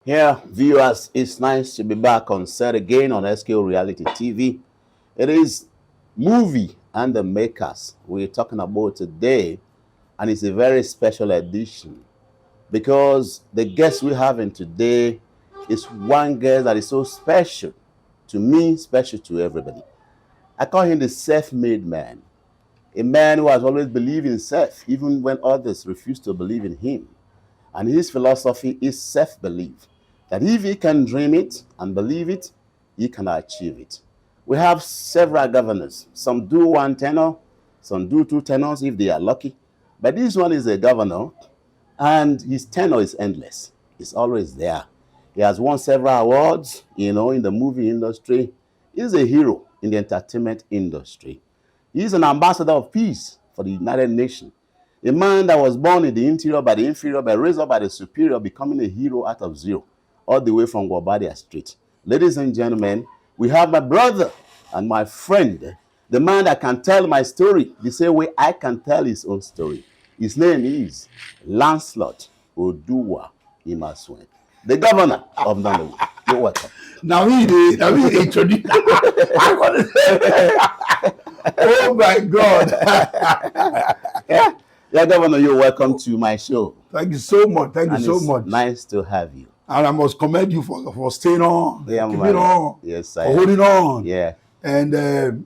Yeah, viewers, it's nice to be back on set again on SKO Reality TV. It is movie and the makers we're talking about today, and it's a very special edition because the guest we have in today is one guest that is so special to me, special to everybody. I call him the self-made man, a man who has always believed in self, even when others refuse to believe in him. And his philosophy is self belief that if he can dream it and believe it, he can achieve it. We have several governors. Some do one tenor, some do two tenors if they are lucky. But this one is a governor, and his tenor is endless. It's always there. He has won several awards, in the movie industry. He's a hero in the entertainment industry. He's an ambassador of peace for the United Nations. A man that was born in the interior by the inferior, but raised up by the superior, becoming a hero out of zero, all the way from Wabadia Street. Ladies and gentlemen, we have my brother and my friend, the man that can tell my story the same way I can tell his own story. His name is Lancelot Oduwa Imasuen, the governor of Nollywood. You're welcome. Now he introduced. Oh my God. Yeah, Governor, you're welcome to my show. Thank you so much. Thank you so much. Nice to have you. And I must commend you for staying on, keeping on, yes, for holding on, yeah, and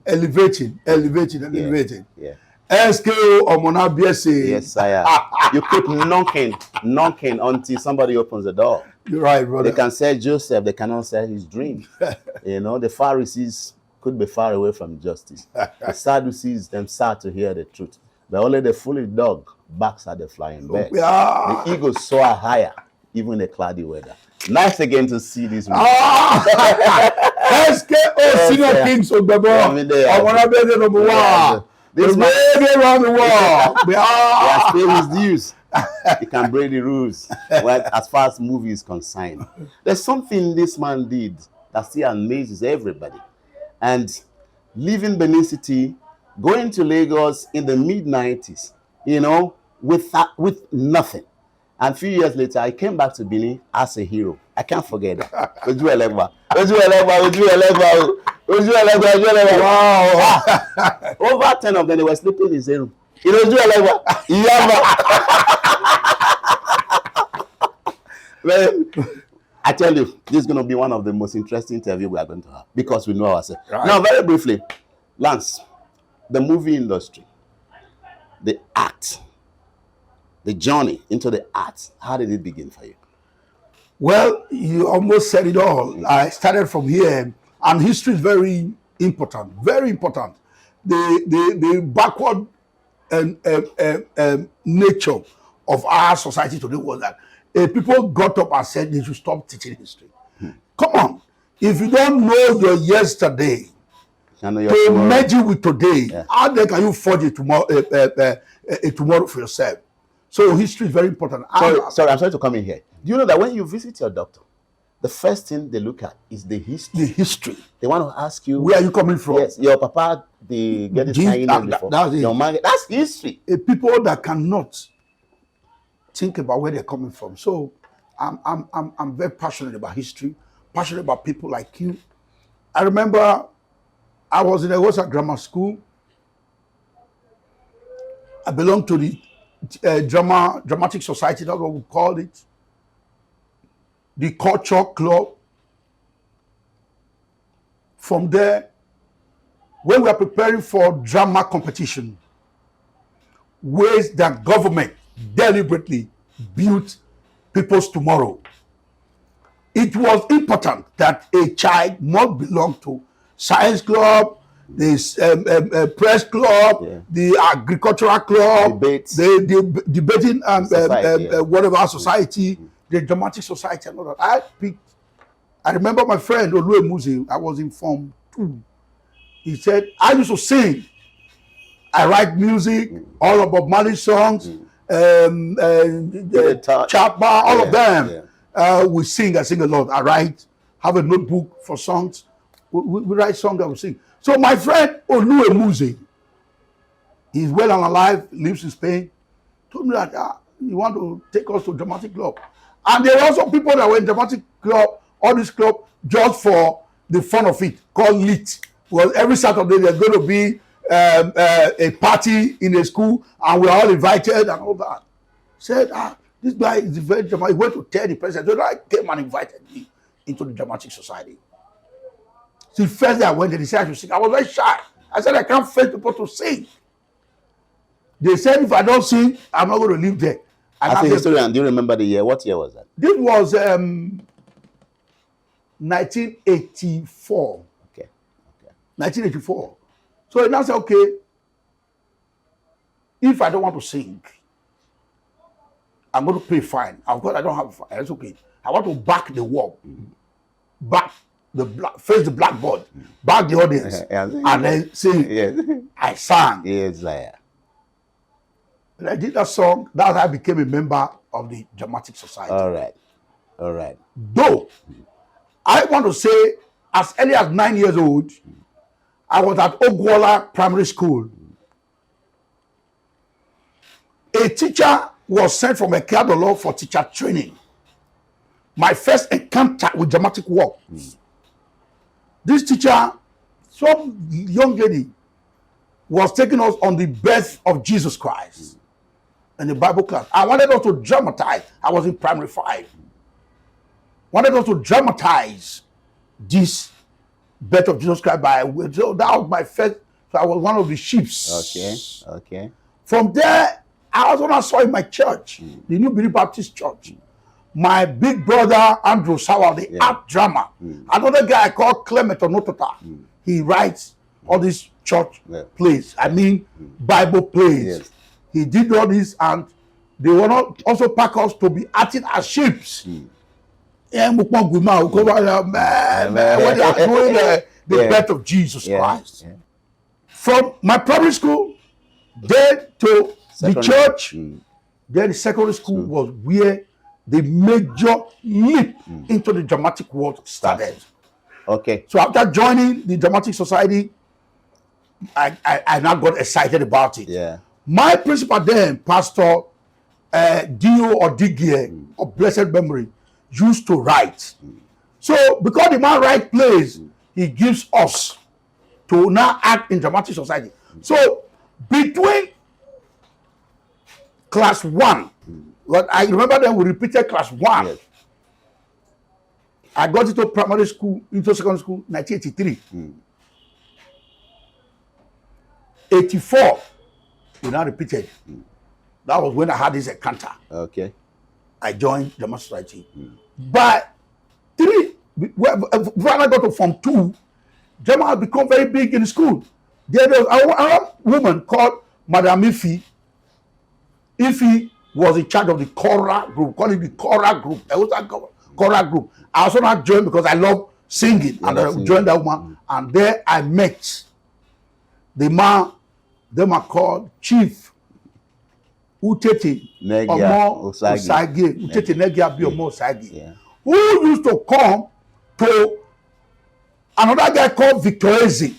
elevating. Yeah. SKO Omona BSA. Yes, sire. You keep knocking until somebody opens the door. You're right, brother. They can say Joseph, they cannot say his dream. The Pharisees could be far away from justice. The Sadducees, them sad to hear the truth. But only the foolish dog barks at the flying bird. Yeah. The eagle soar higher, even in the cloudy weather. Nice again to see this movie. SKO Senior Kings of the ball. Omona BSA number one. This man around the world. He has paid his dues. He can break the rules as far as movie is concerned. There's something this man did that still amazes everybody. And leaving Benin City, going to Lagos in the mid-90s, with nothing. And a few years later, I came back to Benin as a hero. I can't forget that. Wow. Over 10 of them, they were sleeping in his room. Well, I tell you, this is going to be one of the most interesting interviews we are going to have because we know ourselves. Right. Now, very briefly, Lance, the movie industry, the art, the journey into the art, how did it begin for you? Well, you almost said it all. I started from here, and history is very important, very important. The backward nature of our society today was that people got up and said they should stop teaching history. Come on. If you don't know your yesterday, to merge it with today, how then can you forge a tomorrow for yourself? So history is very important. Sorry, I'm sorry to come in here. Do you know that when you visit your doctor, the first thing they look at is the history. The history. They want to ask you, where are you coming from? Yes, your papa, they get this name before. That's your man, that's history. People that cannot think about where they're coming from. So I'm very passionate about history, passionate about people like you. I remember I was in a grammar school. I belonged to the dramatic society, that's what we called it. The culture club. From there, when we are preparing for drama competition, ways that government deliberately built people's tomorrow. It was important that a child must belong to science club, the press club, the agricultural club, the debating whatever society, the dramatic society, and all that. I remember my friend Oluwa Imasuen. I was in Form 2. He said, I used to sing. I write music, all about Mali songs, Chapa, all of them. We sing. I sing a lot. I write, have a notebook for songs. We write songs that we sing. So my friend Oluwa Imasuen, he's well and alive, lives in Spain, told me that you want to take us to dramatic club. And there were also people that were in dramatic club, all this club, just for the fun of it, called Lit. Well, every Saturday there's going to be a party in a school, and we're all invited and all that. Said, this guy is very dramatic. He went to tell the president. So I came and invited me into the dramatic society. So the first day I went there, they said I should sing. I was very shy. I said, I can't face people to sing. They said, if I don't sing, I'm not going to live there. And as a historian, do you remember the year? What year was that? This was 1984. Okay. 1984. So I now said, okay, if I don't want to sing, I'm going to pay fine. Of course, I don't have a fine. That's okay. I want to back the wall, face the blackboard, back the audience, and then sing. Yes. I sang. Yes, yeah. And I did that song. That's how I became a member of the Dramatic Society. All right. All right. Though, I want to say, as early as 9 years old, I was at Ogwola Primary School. A teacher was sent from Ekeadolo for teacher training. My first encounter with dramatic work. This teacher, some young lady, was taking us on the birth of Jesus Christ in the Bible class. I wanted us to dramatize. I was in primary 5. Wanted us to dramatize this birth of Jesus Christ so that was my first. So I was one of the chiefs. Okay. Okay. From there, I was when I saw in my church, the New Believer Baptist Church, my big brother Andrew Sawal, the art drama. Another guy called Clement Onotota. He writes all these church plays. I mean, Bible plays. Yes. He did all this, and they were not also pack us to be acting as ships. When they are doing the birth of Jesus Christ. From my primary school, then to the church, then the secondary school was where the major leap into the dramatic world started. Okay. So after joining the Dramatic Society, I now got excited about it. Yeah. My principal then, Pastor Dio Odigie of blessed memory, used to write. So because the man writes plays, he gives us to now act in Dramatic Society. So between class 1, what I remember then we repeated class 1. Yes. I got into primary school, into secondary school, 1983. 84, we now repeated. That was when I had this encounter. Okay. I joined Drama Society. But when I got to Form 2, drama had become very big in the school. There was a woman called Madam Ifi. Ifi was in charge of the choral group, call it the choral group. I was a choral group. I also not joined because I love singing, and I joined that woman. And there I met the man, them are called Chief Utete Omo Osage, Utete Negia Bi Omo Osage, who used to come to another guy called Victor Eze.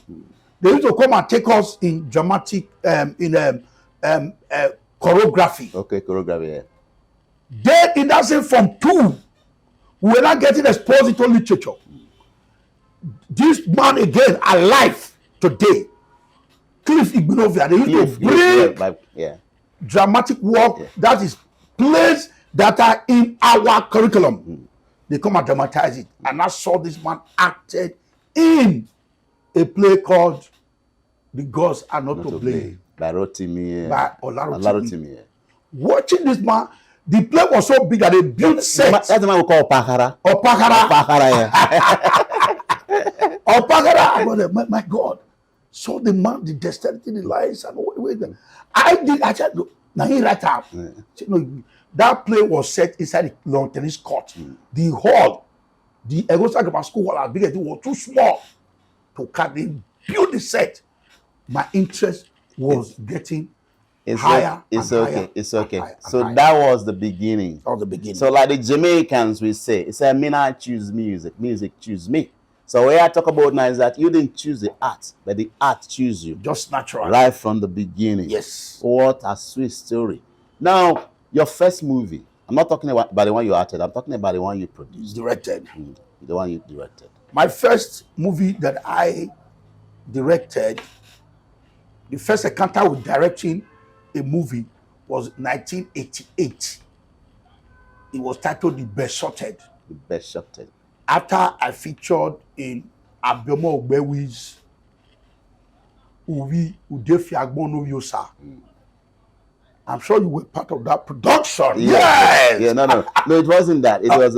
They used to come and take us in dramatic, choreography. Okay, choreography, yeah. Then in that same Form 2, we were not getting exposed into literature. This man again, alive today, Cliff Igbinovia, they used to bring dramatic work, that is plays that are in our curriculum. They come and dramatize it. And I saw this man acted in a play called The Gods Are Not to Blame. By Rotimi. By Olarotimi. Yeah. Watching this man, the play was so big that they built sets. That's the man we call Opakara. Opakara, yeah. Opakara. My God. So the man, the dexterity, the lines, and wait. I said, now he right out. No, that play was set inside the long tennis court. The hall, the Egosa school hall, as big as it was too small to carry. Build the set. My interest was getting higher. It's and okay. Higher it's okay. Higher So higher. that was the beginning. That was the beginning. So like the Jamaicans we say, it's a me not choose music, music choose me. So what I talk about now is that you didn't choose the art, but the art choose you. Just natural. Right from the beginning. Yes. What a sweet story. Now, your first movie, I'm not talking about the one you acted. I'm talking about the one you produced. Directed. The one you directed. My first movie that I directed, the first encounter with directing a movie was 1988. It was titled The Besotted. The Best Shot. After I featured in Abiomo Ogbewi's Uwi Udefi Agbono Yosa. I'm sure you were part of that production. Yes. Yeah, no, it wasn't that. It was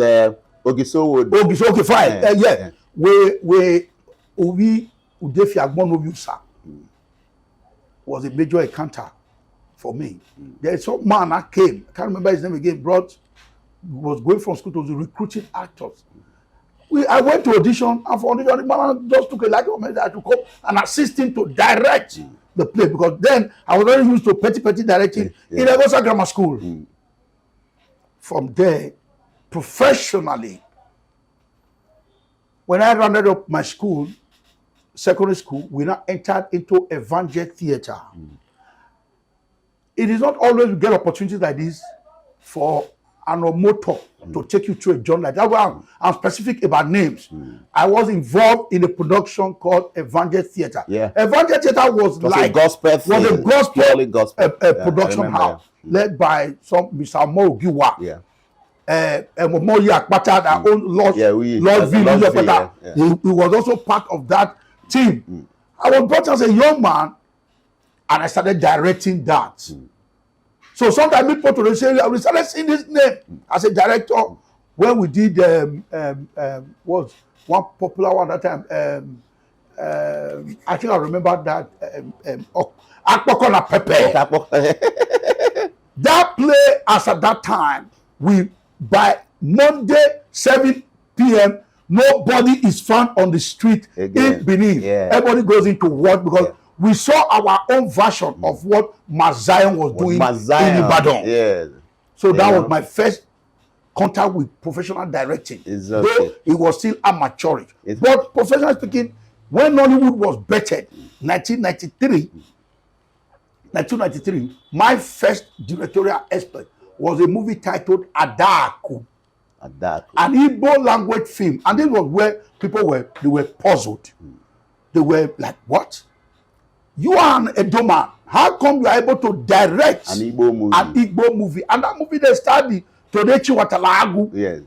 Ogiso. Okay, fine. Yeah. Where Uwi Udefi Agbono Yosa was a major encounter for me. There's some man that came, I can't remember his name again, was going from school to recruiting actors. I went to audition, and for audition, the man just took a liking of me that I to come and assist him to direct the play, because then I was very used to petty directing in Egosa Grammar School. From there, professionally, when I rounded up my school, secondary school, we now entered into Evangel Theatre. It is not always you get opportunities like this for an motor to take you through a journey like that. I'm specific about names. I was involved in a production called Evangel Theatre. Yeah. Evangel Theatre was like a gospel production house led by some Mr. Mo Giwa. Yeah. Momoyi Akpata that owned Lordville. He was also part of that team. I was brought as a young man and I started directing that. So sometimes people to say, we started seeing this name as a director when we did was one popular one at that time. I think I remember that Akpokona Pepe. That play as at that time, by Monday 7 p.m. nobody is found on the street in Benin. Everybody goes into work because we saw our own version of what Mazion was doing in Ibadan. So that was my first contact with professional directing. Though it was still amateur. But professionally speaking, when Nollywood was bettered, 1993, my first directorial expert was a movie titled Adaku. An Igbo language film. And this was where people were puzzled. They were like, what? You are an Edo man. How come you are able to direct an Igbo movie? And that movie they started Todechi Watalagu. Yes.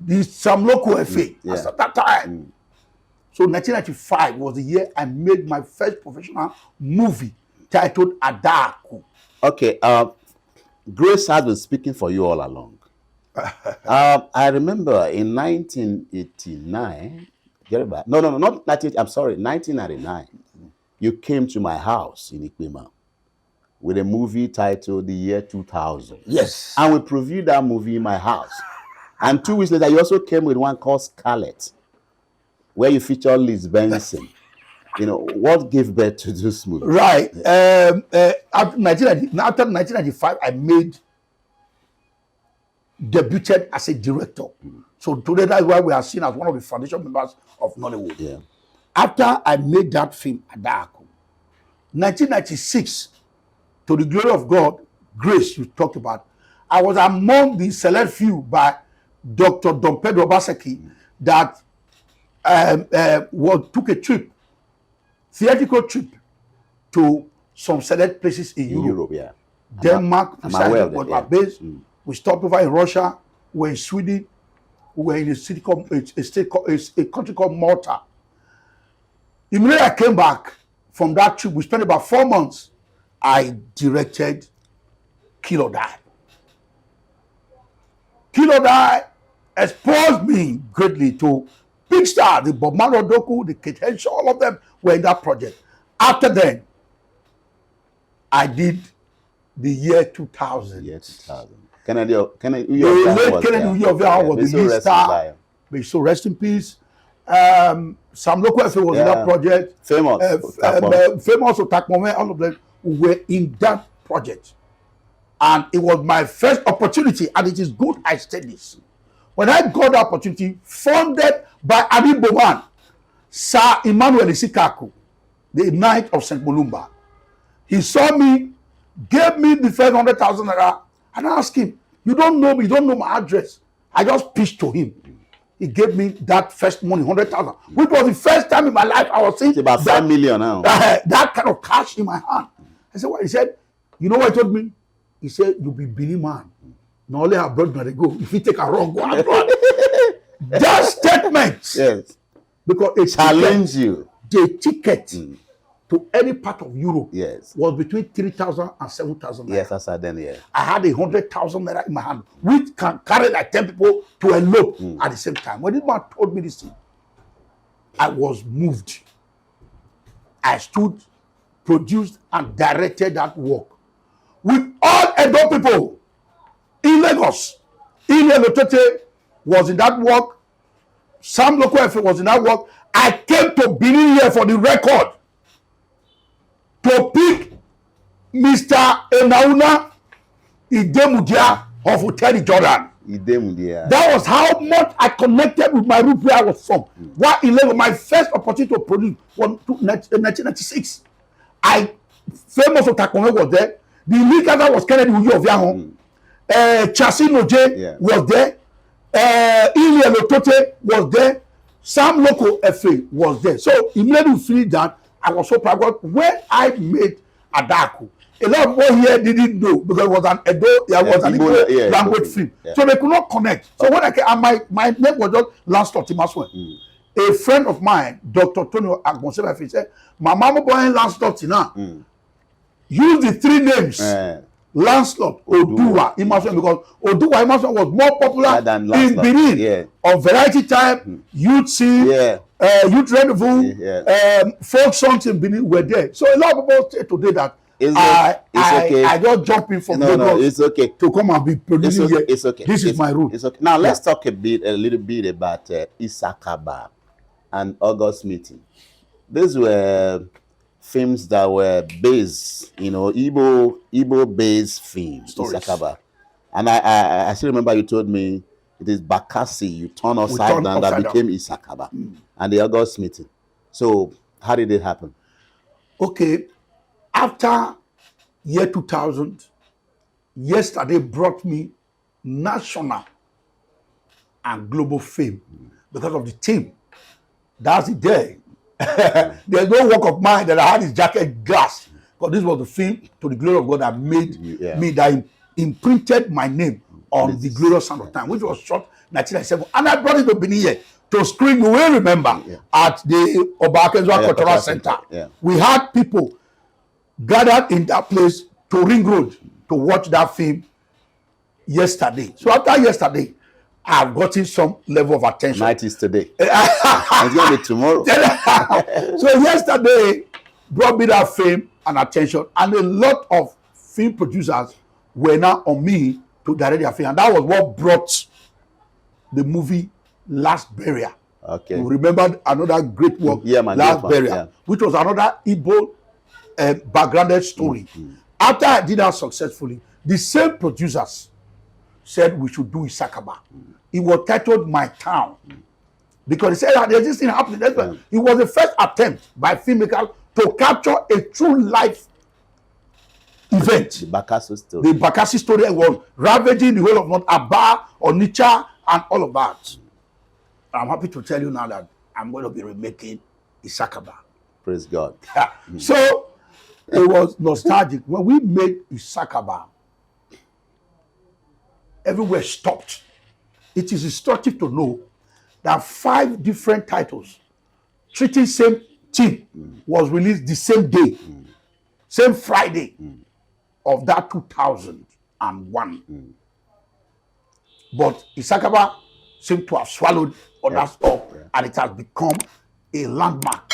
The some local FA. At that time. So 1995 was the year I made my first professional movie titled Adaku. Okay. Grace has been speaking for you all along. I remember in 1989. No, not 19. I'm sorry, 1999. You came to my house in Ikpema with a movie titled The Year 2000. Yes. And we previewed that movie in my house. And 2 weeks later, you also came with one called Scarlet, where you featured Liz Benson. What gave birth to this movie? Right. After 1995, I debuted as a director. So today, that's why we are seen as one of the foundation members of Nollywood. Yeah. After I made that film, Adaku, 1996, to the glory of God, Grace, you talked about, I was among the select few by Dr. Don Pedro Baseki that took a theatrical trip to some select places in Europe. Denmark, was our base. We stopped over in Russia, we were in Sweden, we were in a country called Malta. Immediately I came back from that trip, we spent about 4 months. I directed Kill or Die. Kill or Die exposed me greatly to big stars, the Bob Marley Doku, the Kate Henshaw, all of them were in that project. After then, I did The Year 2000. Year 2000. Kennedy was the lead star. May so rest in peace. Some local FA was in that project. Famous Otakmome, all of them were in that project. And it was my first opportunity, and it is good I said this. When I got the opportunity, funded by Adiboman, Sir Emmanuel Isikaku, the Knight of St. Mulumba, he saw me, gave me the first 100,000 naira, and I asked him, You don't know me, you don't know my address. I just pitched to him. He gave me that first money, 100,000, which was the first time in my life I was seeing It's about 5 million now. that kind of cash in my hand. I said, what? He said, you know what he told me? He said, you be Benin man. Not only abroad, not go. If you take a wrong, go abroad. That statement. Yes. Because it Challenge you. The ticket to any part of Europe Yes. was between 3,000 and 7,000 naira. Yes, that's I then, yeah. I had 100,000 naira in my hand, which can carry like 10 people to elope at the same time. When this man told me this thing, I was moved. I stood, produced, and directed that work with all Edo people in Lagos. Ile Lotote was in that work. Sam Local FM was in that work. I came to Benin here for the record to pick Mr. Enauna Idemudia of Hotel Jordan. Idemudia. That was how much I connected with my root where I was from. While in Lagos, my first opportunity to produce was in 1996. Famous Otakonwe was there. The lead guy was Kennedy Uyo of Yahoo. Chasino J was there. Ile Lotote was there. Sam Local FA was there. So immediately we feel that I was so proud. When I made Adaku, a lot of people here didn't know because it was an Igbo language film. Yeah. So they could not connect. So when I came, and my name was just Lancelot Imasuen. A friend of mine, Dr. Tony Agbonseba, said, my mama boy Lancelot now. Use the three names. Lancelot Oduwa Imasuen, because Oduwa Imasuen was more popular in Benin on Variety Time, Youth Scene, Youth Rendezvous, folk songs in Benin were there. So a lot of people say today that I just jump in from Lagos to come and be producing here. It's okay. This is my route. It's okay. Now let's talk a little bit about Isakaba and August meeting. These were films that were based, Igbo based films, Isakaba. And I still remember you told me it is Bakassi, you turn upside down, that became Isakaba. And the August meeting. So how did it happen? Okay, after year 2000, yesterday brought me national and global fame because of the team. That's the day. There's no work of mine that I had his jacket glass, because this was the film to the glory of God that made me, that imprinted my name on the glorious sound of time, which was shot 1997. And I brought it to Benin here to screen. You will remember at the Obakezwa Cultural Center. We had people gathered in that place to Ring Road to watch that film yesterday. So after yesterday, I've gotten some level of attention. Night is today. It's going to be tomorrow. So yesterday brought me that fame and attention, and a lot of film producers were now on me to direct their film, and that was what brought the movie Last Burial. Okay. You remember another great work, Last Burial, which was another Igbo backgrounded story. After I did that successfully, the same producers said we should do Isakaba. It was titled My Town, because he said that there's this thing happening. It was the first attempt by filmmakers to capture a true life event. The Bakassi story. The Bakassi story was ravaging the whole of North Aba, Onitsha, and all of that. I'm happy to tell you now that I'm going to be remaking Isakaba. Praise God. So it was nostalgic. When we made Isakaba, everywhere stopped. It is instructive to know that 5 different titles treating same theme was released the same day, same Friday of that 2001. But Isakaba seemed to have swallowed all that stuff, and it has become a landmark